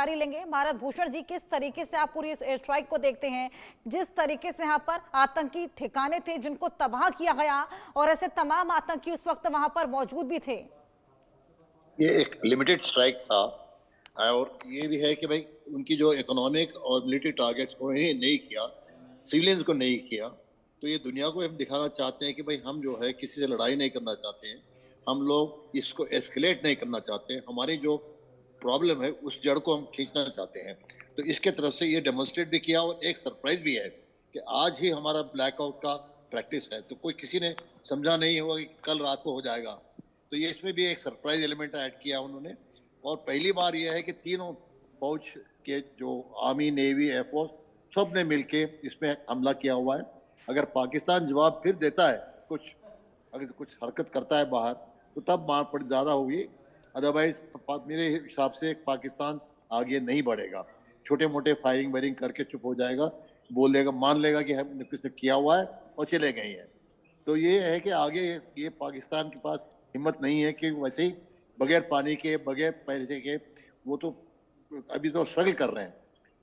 लेंगे। भारत भूषण जी, किस तरीके से आप पूरी इस एयर स्ट्राइक को देखते हैं, जिस तरीके से यहाँ पर आतंकी ठिकाने थे जिनको तबाह किया गया और ऐसे तमाम आतंकी उस वक्त वहां पर मौजूद भी थे? ये एक लिमिटेड स्ट्राइक था और ये भी है कि भाई उनकी जो इकोनॉमिक और मिलिट्री टारगेट्स को नहीं किया, सिविलियंस को नहीं किया, तो ये दुनिया को हम दिखाना चाहते हैं कि भाई हम जो है किसी से लड़ाई नहीं करना चाहते हैं, हम लोग इसको एस्केलेट नहीं करना चाहते हैं, हमारी जो प्रॉब्लम है उस जड़ को हम खींचना चाहते हैं। तो इसके तरफ से ये डेमोन्स्ट्रेट भी किया और एक सरप्राइज भी है कि आज ही हमारा ब्लैकआउट का प्रैक्टिस है, तो कोई किसी ने समझा नहीं होगा कि कल रात को हो जाएगा, तो ये इसमें भी एक सरप्राइज एलिमेंट ऐड किया उन्होंने। और पहली बार ये है कि तीनों फौज के जो आर्मी, नेवी, एयरफोर्स सब ने मिलके इसमें हमला किया हुआ है। अगर पाकिस्तान जवाब फिर देता है, अगर कुछ हरकत करता है बाहर, तो तब मार पड़ ज़्यादा होगी। अदरवाइज मेरे हिसाब से पाकिस्तान आगे नहीं बढ़ेगा, छोटे मोटे फायरिंग वायरिंग करके चुप हो जाएगा, बोल देगा, मान लेगा कि हमने कुछ किया हुआ है और चले गए हैं। तो ये है कि आगे ये पाकिस्तान के पास हिम्मत नहीं है कि वैसे ही बगैर पानी के, बगैर पैसे के, वो तो अभी तो स्ट्रगल कर रहे हैं,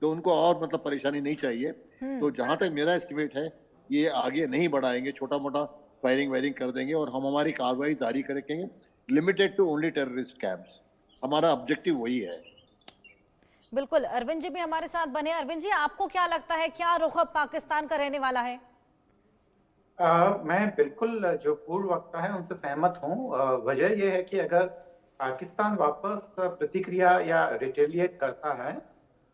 तो उनको और मतलब परेशानी नहीं चाहिए। तो जहां तक मेरा एस्टिमेट है, ये आगे नहीं बढ़ाएंगे, छोटा मोटा फायरिंग वायरिंग कर देंगे और हम हमारी कार्रवाई जारी करेंगे, limited to only terrorist camps. हमारा ऑब्जेक्टिव वही है। बिल्कुल, अरविंद जी भी हमारे साथ बने। अरविंद जी, आपको क्या लगता है, क्या रुख अब पाकिस्तान का रहने वाला है? मैं बिल्कुल जो पूर्व वक्ता है उनसे सहमत हूँ। वजह यह है कि अगर पाकिस्तान वापस प्रतिक्रिया या रिटेलिएट करता है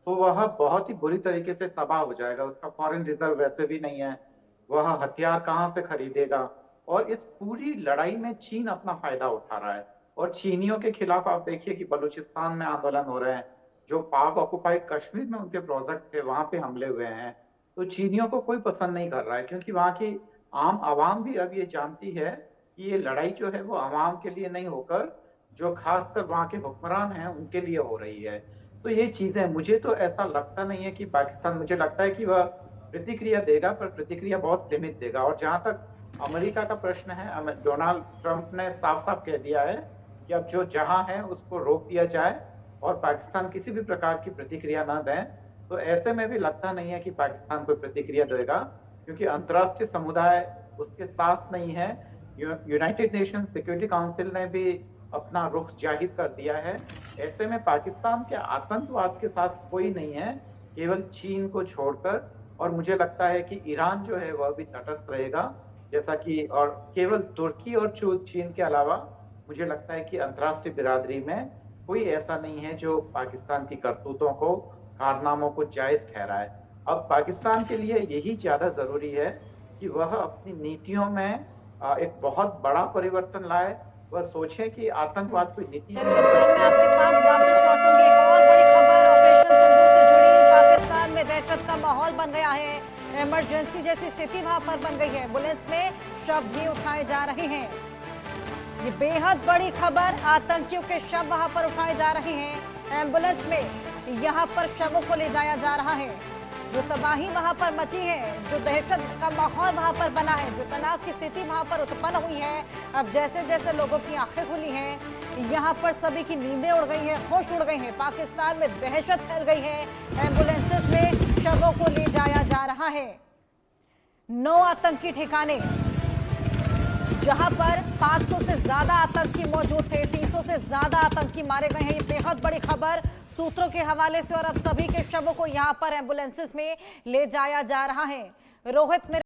तो वह बहुत ही बुरी तरीके से तबाह हो जाएगा। उसका फॉरेन रिजर्व वैसे भी नहीं है, वह हथियार कहाँ से खरीदेगा। और इस पूरी लड़ाई में चीन अपना फायदा उठा रहा है और चीनियों के खिलाफ आप देखिए कि बलूचिस्तान में आंदोलन हो रहे हैं, जो पाक ऑक्युपाइड कश्मीर में उनके प्रोजेक्ट थे वहां पे हमले हुए हैं। तो चीनियों को कोई पसंद नहीं कर रहा है, क्योंकि वहां की आम आवाम भी अब ये जानती है कि ये लड़ाई जो है वो आवाम के लिए नहीं होकर जो खासकर वहाँ के हुक्मरान हैं उनके लिए हो रही है। तो ये चीजें, मुझे तो ऐसा लगता नहीं है कि पाकिस्तान, मुझे लगता है कि वह प्रतिक्रिया देगा, पर प्रतिक्रिया बहुत सीमित देगा। और जहां तक अमेरिका का प्रश्न है, डोनाल्ड ट्रंप ने साफ साफ कह दिया है कि अब जो जहां है उसको रोक दिया जाए और पाकिस्तान किसी भी प्रकार की प्रतिक्रिया न दें। तो ऐसे में भी लगता नहीं है कि पाकिस्तान कोई प्रतिक्रिया देगा, क्योंकि अंतर्राष्ट्रीय समुदाय उसके साथ नहीं है। यूनाइटेड नेशन सिक्योरिटी काउंसिल ने भी अपना रुख जाहिर कर दिया है। ऐसे में पाकिस्तान के आतंकवाद के साथ कोई नहीं है, केवल चीन को छोड़कर। और मुझे लगता है कि ईरान जो है वह भी तटस्थ रहेगा, जैसा कि, और केवल तुर्की और चीन के अलावा मुझे लगता है कि अंतर्राष्ट्रीय बिरादरी में कोई ऐसा नहीं है जो पाकिस्तान की करतूतों को, कारनामों को जायज ठहराए। अब पाकिस्तान के लिए यही ज्यादा जरूरी है कि वह अपनी नीतियों में एक बहुत बड़ा परिवर्तन लाए। वह सोचे कि आतंकवाद कोई नीति। चलिए सर, मैं आपके पास वापस लौटूंगी। एक और बड़ी खबर ऑपरेशन सिंदूर से जुड़ी। पाकिस्तान में दहशत का माहौल बन गया है, इमरजेंसी जैसी स्थिति वहां पर बन गई है। एम्बुलेंस में शव भी उठाए जा रहे हैं। ये बेहद बड़ी खबर, आतंकियों के शव वहां पर उठाए जा रहे हैं। एम्बुलेंस में यहाँ पर शवों को ले जाया जा रहा है। जो तबाही वहां पर मची है, जो दहशत का माहौल वहां पर बना है, जो तनाव की स्थिति वहां पर उत्पन्न हुई है, अब जैसे जैसे लोगों की आंखें खुली हैं, यहाँ पर सभी की नींदें उड़ गई हैं, होश उड़ गए हैं। पाकिस्तान में दहशत फैल गई है। एम्बुलेंसेस में शवों को ले जाया जा रहा है। 9 आतंकी ठिकाने, जहां पर 500 से ज्यादा आतंकी मौजूद थे, 300 से ज्यादा आतंकी मारे गए हैं। ये बेहद बड़ी खबर सूत्रों के हवाले से। और अब सभी के शवों को यहां पर एम्बुलेंसेस में ले जाया जा रहा है। रोहित